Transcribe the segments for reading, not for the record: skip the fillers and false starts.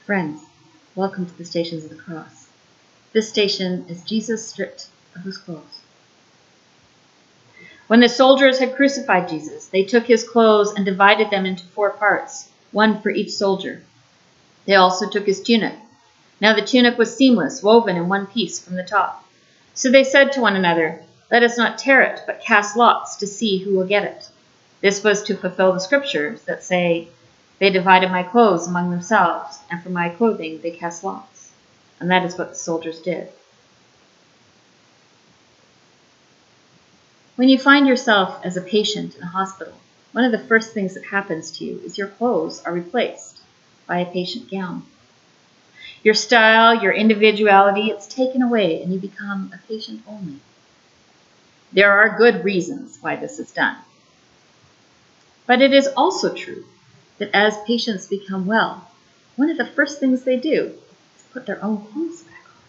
Friends, welcome to the Stations of the Cross. This station is Jesus stripped of his clothes. When the soldiers had crucified Jesus, they took his clothes and divided them into 4 parts, one for each soldier. They also took his tunic. Now the tunic was seamless, woven in one piece from the top. So they said to one another, "Let us not tear it, but cast lots to see who will get it." This was to fulfill the scriptures that say, "They divided my clothes among themselves, and for my clothing they cast lots." And that is what the soldiers did. When you find yourself as a patient in a hospital, one of the first things that happens to you is your clothes are replaced by a patient gown. Your style, your individuality, it's taken away and you become a patient only. There are good reasons why this is done. But it is also true that as patients become well, one of the first things they do is put their own clothes back on.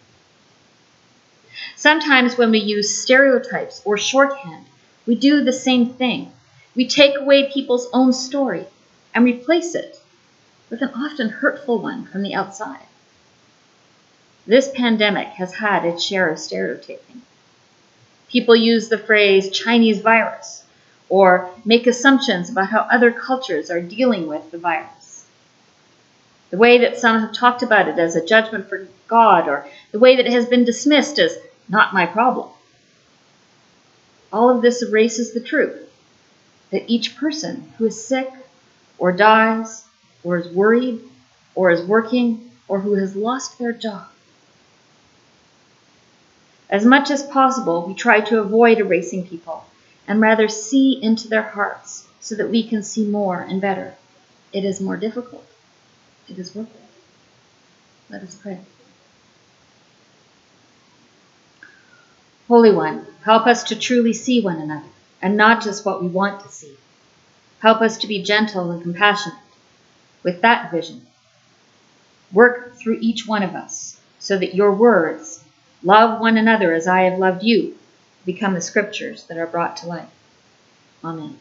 Sometimes when we use stereotypes or shorthand, we do the same thing. We take away people's own story and replace it with an often hurtful one from the outside. This pandemic has had its share of stereotyping. People use the phrase Chinese virus or make assumptions about how other cultures are dealing with the virus. The way that some have talked about it as a judgment for God, or the way that it has been dismissed as not my problem. All of this erases the truth that each person who is sick or dies or is worried or is working or who has lost their job, as much as possible, we try to avoid erasing people and rather see into their hearts so that we can see more and better. It is more difficult. It is worth it. Let us pray. Holy One, help us to truly see one another and not just what we want to see. Help us to be gentle and compassionate. With that vision, work through each one of us so that your words, "Love one another as I have loved you," become the scriptures that are brought to life. Amen.